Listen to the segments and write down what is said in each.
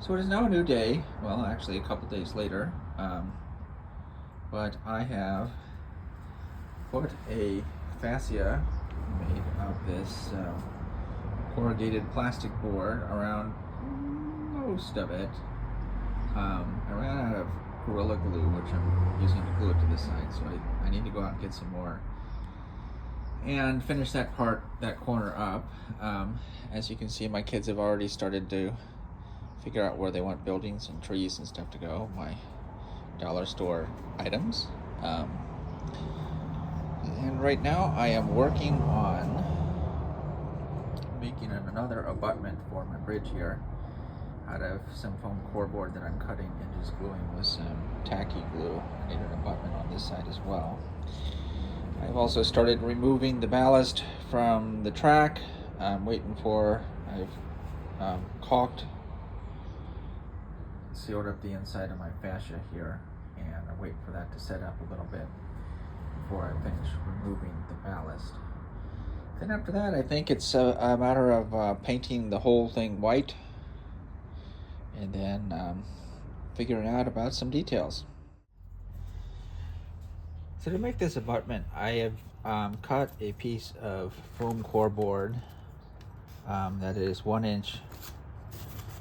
So it is now a new day. Well, actually, a couple days later. But I have put a fascia made of this corrugated plastic board around most of it. I ran out of Gorilla Glue, which I'm using to glue it to this side, so I need to go out and get some more and finish that corner up. As you can see, my kids have already started to figure out where they want buildings and trees and stuff to go, my dollar store items. And right now I am working on making another abutment for my bridge here out of some foam core board that I'm cutting and just gluing with some tacky glue. I need an abutment on this side as well. I've also started removing the ballast from the track. I'm waiting for, I've caulked, sealed up the inside of my fascia here, and I'm waiting for that to set up a little bit before I finish removing the ballast. Then after that, I think it's a matter of painting the whole thing white and then figuring out about some details. So to make this abutment, I have cut a piece of foam core board that is 1 inch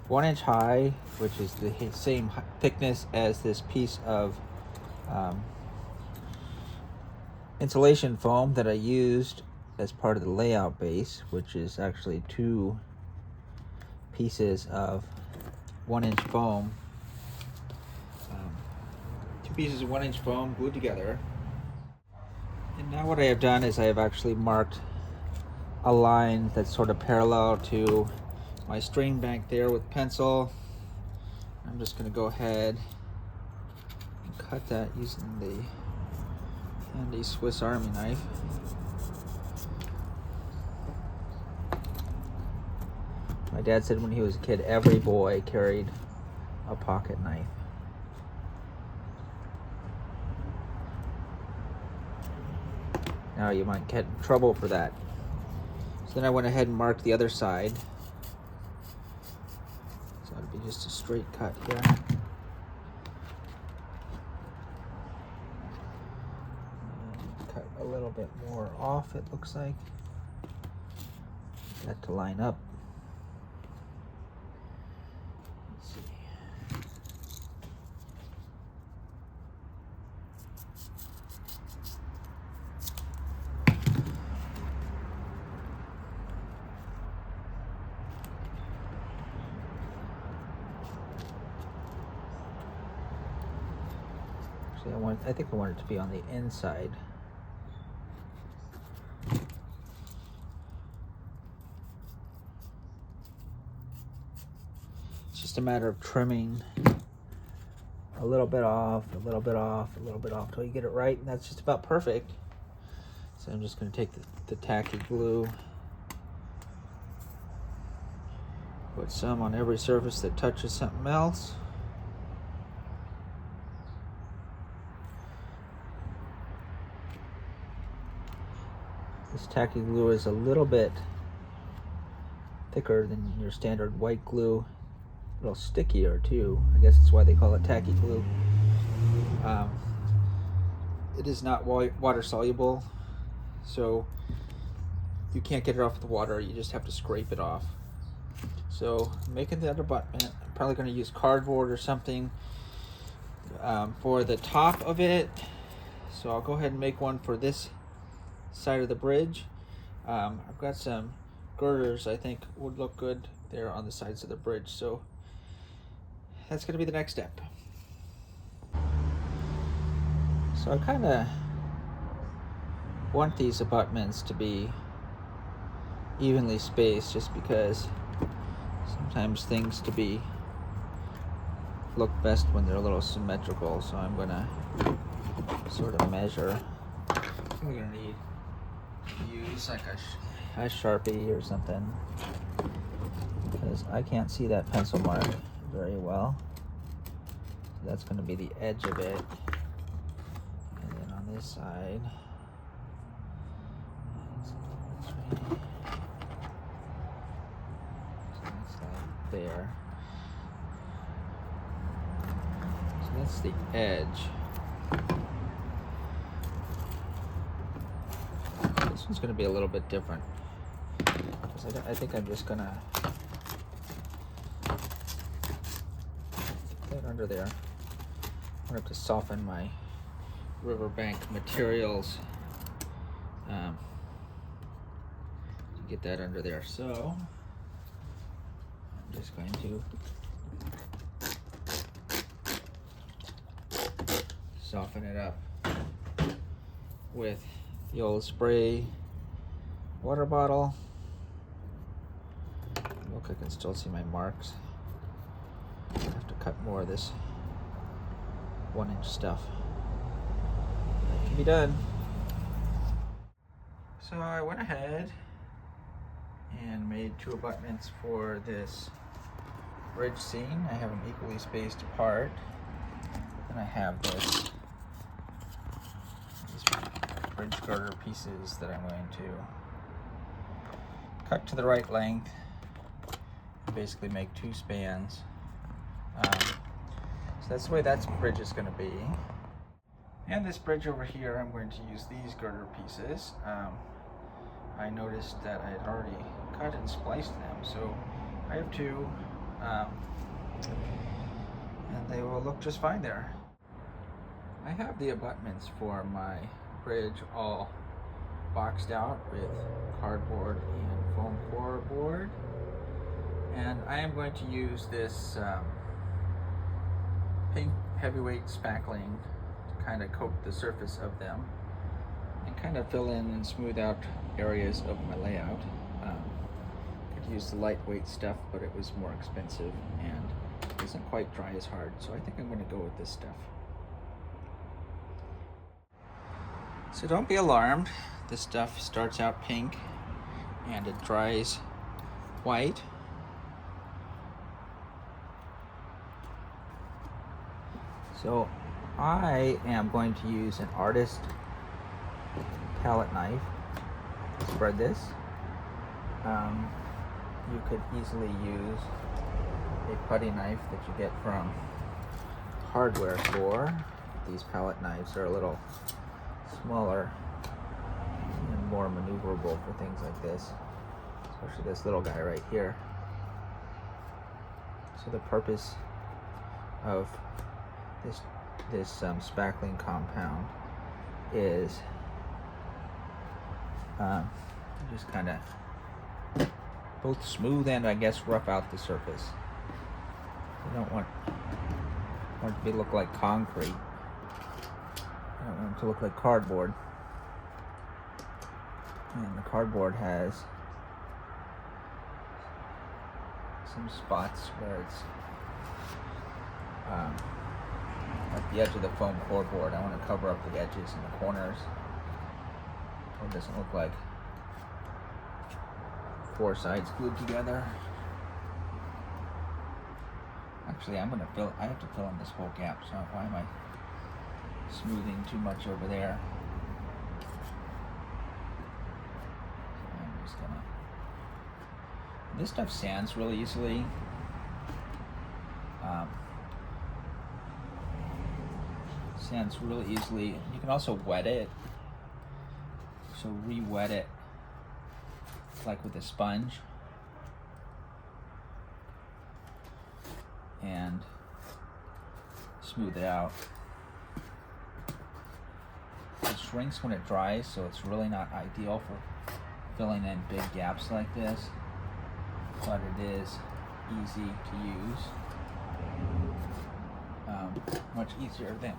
high, which is the same thickness as this piece of insulation foam that I used as part of the layout base, which is actually 2 pieces of 1 inch foam. 2 pieces of 1 inch foam glued together. And now what I have done is I have actually marked a line that's sort of parallel to my string bank there with pencil. I'm just going to go ahead and cut that using the handy Swiss Army knife. My dad said when he was a kid, every boy carried a pocket knife. Now you might get in trouble for that. So then I went ahead and marked the other side. So it'd be just a straight cut here. And cut a little bit more off, it looks like. Get that to line up. Let's see. I think I want it to be on the inside. It's just a matter of trimming a little bit off, a little bit off, a little bit off till you get it right, and that's just about perfect. So I'm just going to take the tacky glue, put some on every surface that touches something else. This tacky glue is a little bit thicker than your standard white glue, a little stickier too. I guess that's why they call it tacky glue. It is not water soluble, so you can't get it off with the water. You just have to scrape it off. So making the abutment, I'm probably going to use cardboard or something for the top of it. So I'll go ahead and make one for this side of the bridge. I've got some girders I think would look good there on the sides of the bridge, so that's going to be the next step. So I kind of want these abutments to be evenly spaced, just because sometimes things look best when they're a little symmetrical. So I'm going to sort of measure. We're going to need use like a Sharpie or something, because I can't see that pencil mark very well. So that's going to be the edge of it. And then on this side, so that's like there. that's the edge. This one's going to be a little bit different. I think I'm just going to get that under there. I'm going to have to soften my riverbank materials to get that under there. So I'm just going to soften it up with the old spray water bottle. Look, I can still see my marks. I have to cut more of this 1-inch stuff. That can be done. So I went ahead and made 2 abutments for this bridge seam. I have them equally spaced apart. And I have these bridge girder pieces that I'm going to cut to the right length and basically make 2 spans. So that's the way that bridge is going to be. And this bridge over here, I'm going to use these girder pieces. I noticed that I had already cut and spliced them, so I have 2, and they will look just fine there. I have the abutments for my bridge all boxed out with cardboard and foam core board, and I am going to use this pink heavyweight spackling to kind of coat the surface of them and kind of fill in and smooth out areas of my layout. Could use the lightweight stuff, but it was more expensive and doesn't quite dry as hard, so I think I'm going to go with this stuff. So don't be alarmed. This stuff starts out pink and it dries white. So I am going to use an artist palette knife to spread this. You could easily use a putty knife that you get from hardware store. These palette knives are a little smaller and more maneuverable for things like this, especially this little guy right here. So the purpose of this spackling compound is just kind of both smooth and I guess rough out the surface. You don't want it to look like concrete. I don't want it to look like cardboard. And the cardboard has some spots where it's at the edge of the foam core board. I want to cover up the edges and the corners so it doesn't look like 4 sides glued together. Actually, I have to fill in this whole gap, so why am I smoothing too much over there? So I'm just gonna... This stuff sands really easily. Sands really easily. You can also wet it. So re-wet it like with a sponge. And smooth it out. It shrinks when it dries, so it's really not ideal for filling in big gaps like this, but it is easy to use. Much easier than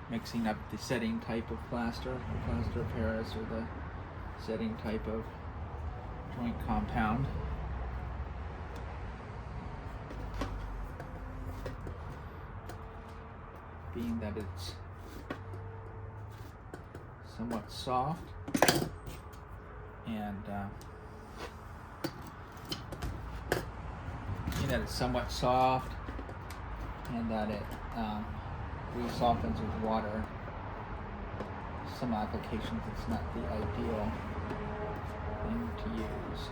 mixing up the setting type of plaster, the plaster of Paris, or the setting type of joint compound. Being that it's somewhat soft and that it re-softens with water. Some applications it's not the ideal thing to use,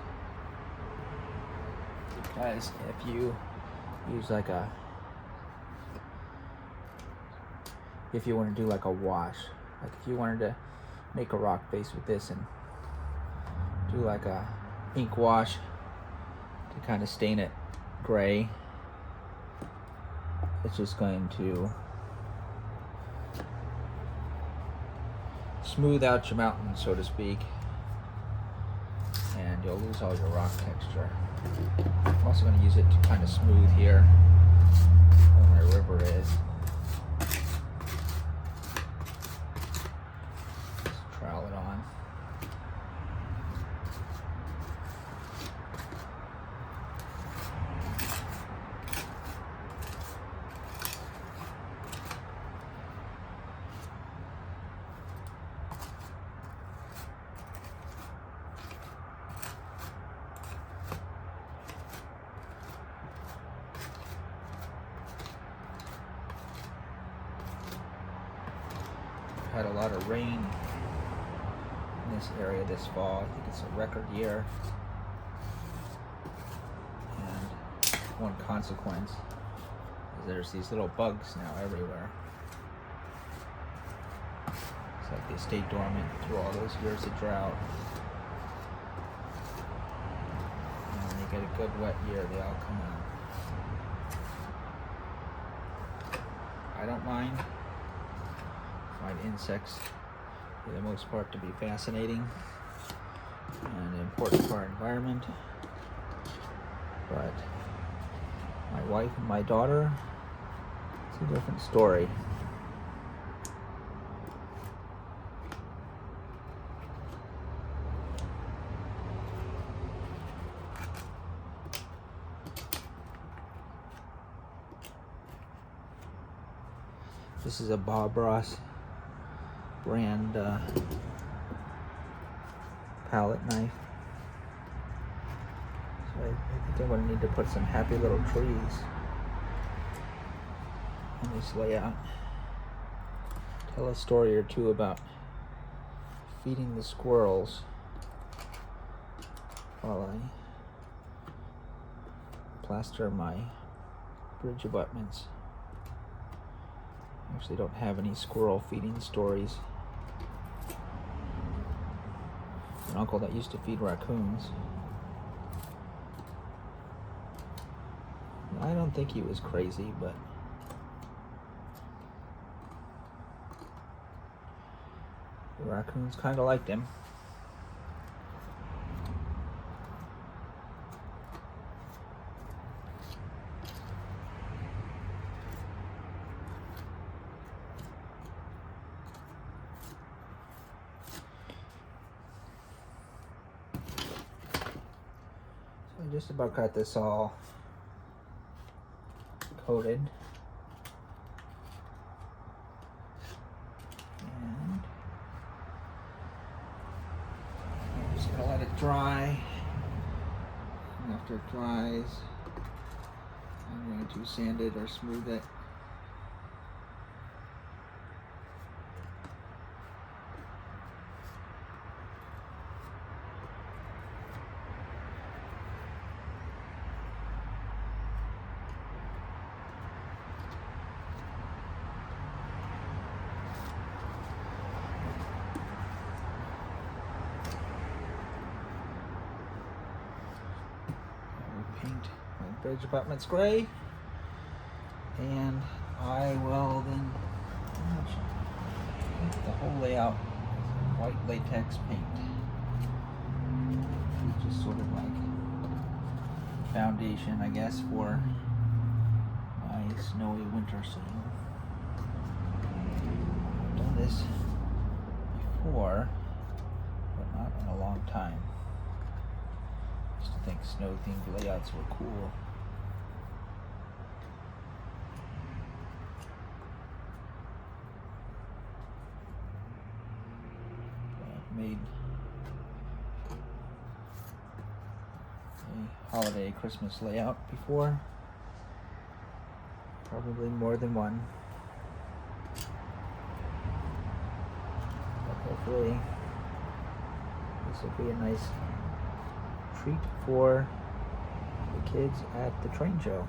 because if you use like a if you want to do like a wash. Like if you wanted to make a rock face with this and do like a ink wash to kind of stain it gray, it's just going to smooth out your mountain, so to speak, and you'll lose all your rock texture. I'm also going to use it to kind of smooth here where my river is. Just trowel it on. Had a lot of rain in this area this fall. I think it's a record year. And one consequence is there's these little bugs now everywhere. It's like they stayed dormant through all those years of drought. And when you get a good wet year, they all come out. I don't mind. Find insects for the most part to be fascinating and important for our environment, but my wife and my daughter, it's a different story. This is a Bob Ross brand palette knife. So I think I'm going to need to put some happy little trees in this layout. Tell a story or two about feeding the squirrels while I plaster my bridge abutments. I actually don't have any squirrel feeding stories. An uncle that used to feed raccoons. I don't think he was crazy, but the raccoons kind of liked him. I just about got this all coated. And I'm just gonna let it dry. And after it dries, I'm going to sand it or smooth it. Paint my bridge abutments gray, and I will then paint the whole layout with white latex paint, which is sort of like foundation, I guess, for my snowy winter scene. I've done this before, but not in a long time. I used to think snow-themed layouts were cool. I've made a holiday Christmas layout before. Probably more than one. But hopefully this will be a nice treat for the kids at the train show.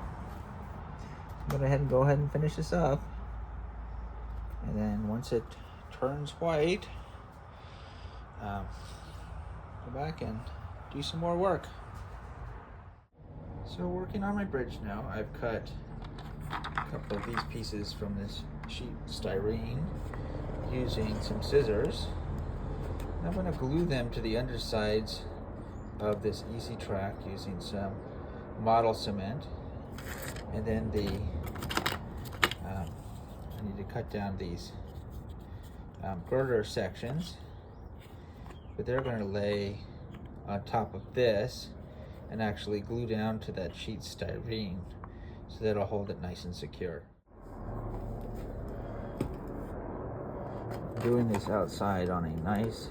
I'm gonna go ahead and finish this up. And then once it turns white, go back and do some more work. So working on my bridge now, I've cut a couple of these pieces from this sheet styrene using some scissors. And I'm going to glue them to the undersides of this easy track using some model cement. And then I need to cut down these girder sections, but they're going to lay on top of this and actually glue down to that sheet styrene so that'll hold it nice and secure. I'm doing this outside on a nice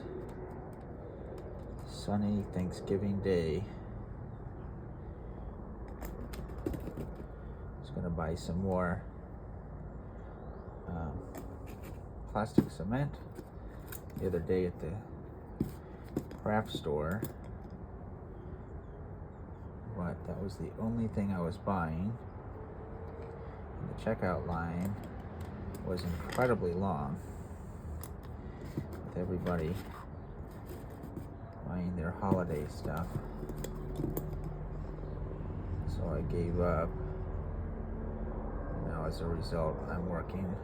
sunny Thanksgiving day. Just going to buy some more plastic cement the other day at the craft store, but that was the only thing I was buying. And the checkout line was incredibly long with everybody buying their holiday stuff, so I gave up. Now as a result, I'm working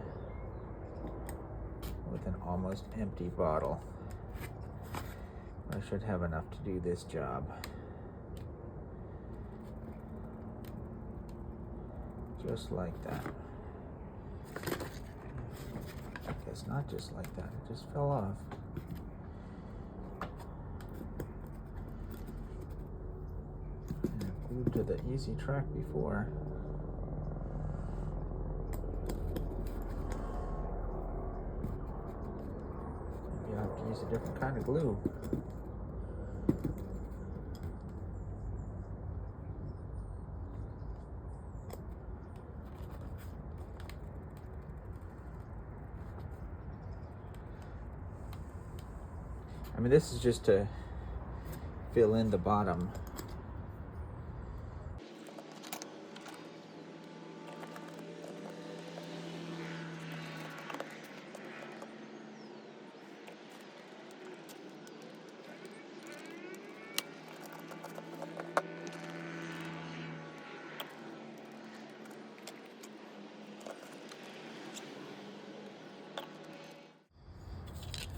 with an almost empty bottle. I should have enough to do this job. Just like that. I guess not just like that, it just fell off. And I glued to the easy track before. Maybe I'll have to use a different kind of glue. I mean, this is just to fill in the bottom.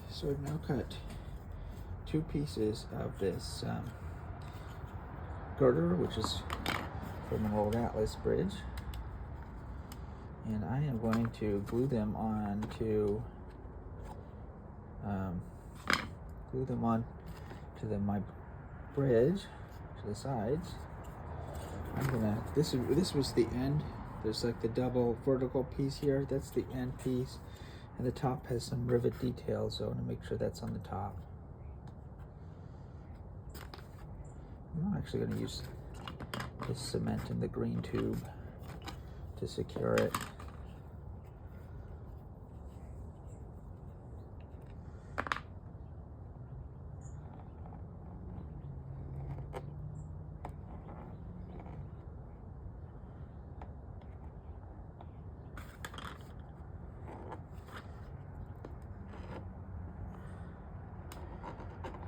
So I've now cut 2 pieces of this girder, which is from an old Atlas bridge, and I am going to glue them on to my bridge to the sides. This was the end. There's like the double vertical piece here. That's the end piece, and the top has some rivet details, so I want to make sure that's on the top. I'm actually going to use this cement in the green tube to secure it.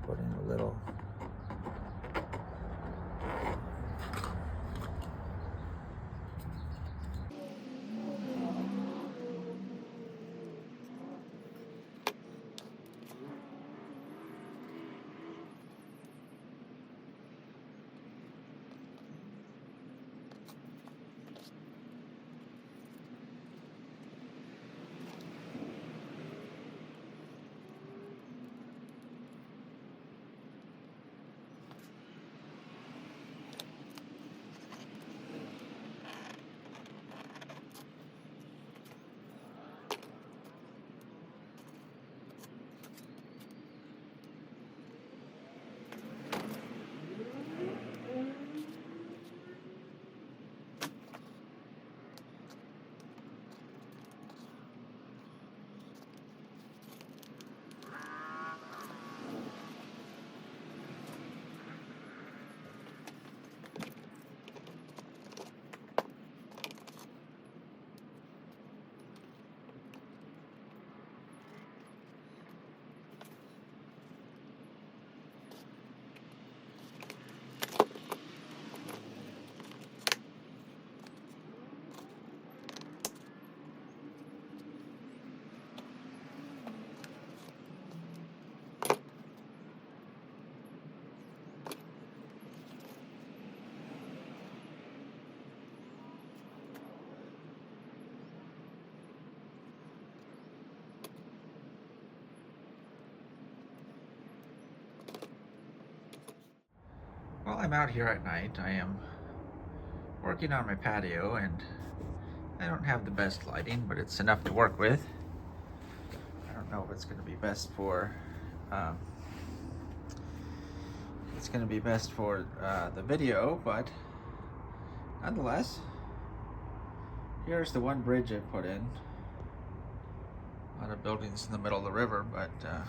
Put in a little while I'm out here at night, I am working on my patio, and I don't have the best lighting, but it's enough to work with. I don't know if it's going to be best for the video, but nonetheless, here's the one bridge I put in. A lot of buildings in the middle of the river, but I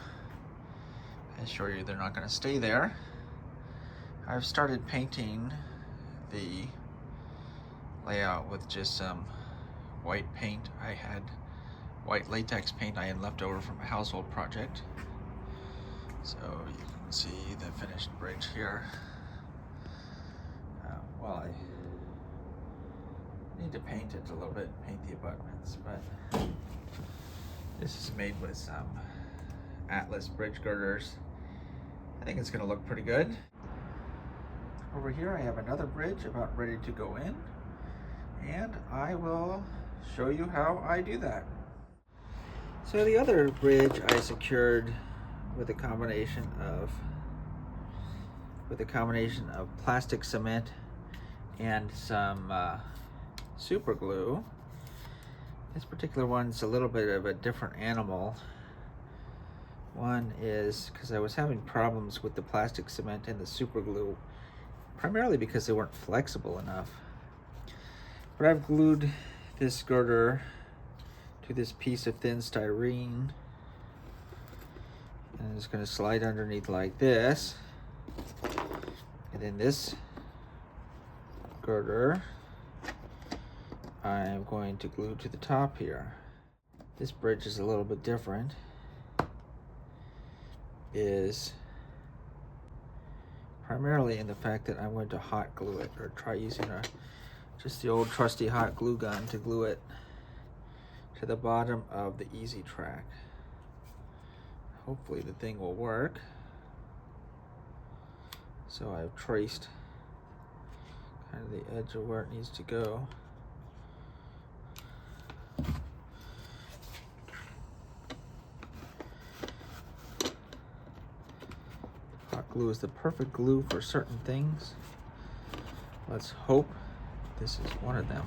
assure you they're not going to stay there. I've started painting the layout with just some white paint. I had white latex paint I had left over from a household project. So you can see the finished bridge here. Well, I need to paint it a little bit, paint the abutments, but this is made with some Atlas bridge girders. I think it's going to look pretty good. Over here I have another bridge about ready to go in, and I will show you how I do that. So the other bridge I secured with a combination of plastic cement and some super glue. This particular one's a little bit of a different animal. One is because I was having problems with the plastic cement and the super glue, primarily because they weren't flexible enough. But I've glued this girder to this piece of thin styrene, and it's going to slide underneath like this. And then this girder I'm going to glue to the top here. This bridge is a little bit different. Is primarily in the fact that I'm going to hot glue it, or try using just the old trusty hot glue gun to glue it to the bottom of the easy track. Hopefully the thing will work. So I've traced kind of the edge of where it needs to go. Hot glue is the perfect glue for certain things. Let's hope this is one of them.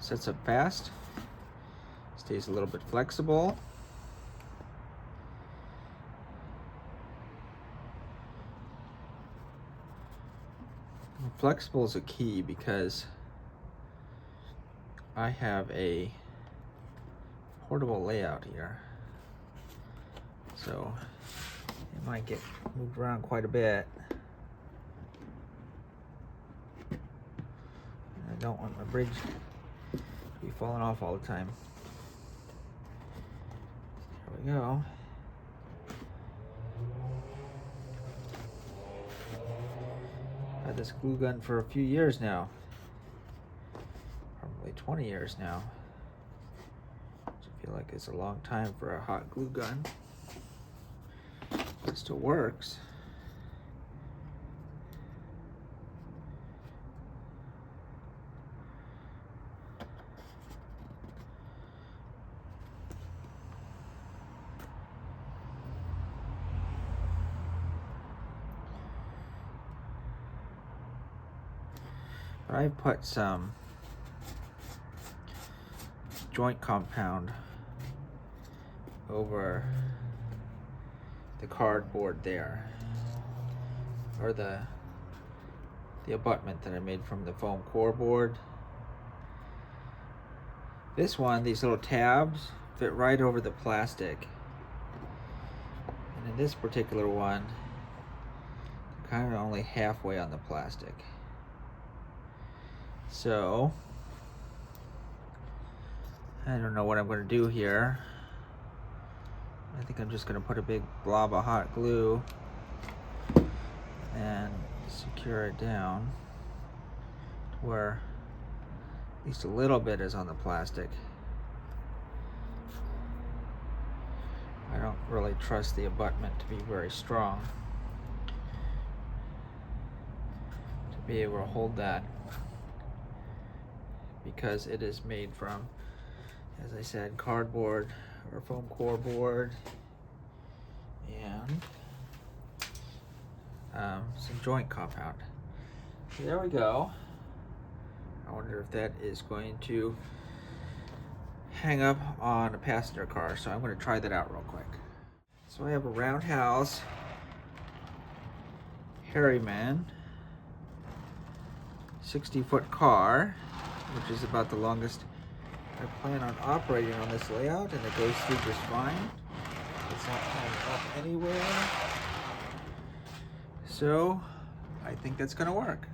Sets up fast, stays a little bit flexible. Flexible is a key because I have a portable layout here, so it might get moved around quite a bit. I don't want my bridge to be falling off all the time. There we go. Had this glue gun for a few years now, probably 20 years now. Which I feel like it's a long time for a hot glue gun. It still works. But I've put some joint compound over the cardboard there, or the abutment that I made from the foam core board. This one, these little tabs fit right over the plastic, and in this particular one, they're kind of only halfway on the plastic. So I don't know what I'm going to do here. I think I'm just going to put a big blob of hot glue and secure it down to where at least a little bit is on the plastic. I don't really trust the abutment to be very strong to be able to hold that, because it is made from, as I said, cardboard or foam core board, and some joint compound. So there we go. I wonder if that is going to hang up on a passenger car. So I'm going to try that out real quick. So I have a roundhouse Harryman 60-foot car, which is about the longest I plan on operating on this layout, and it goes through just fine. It's not coming up anywhere. So I think that's going to work.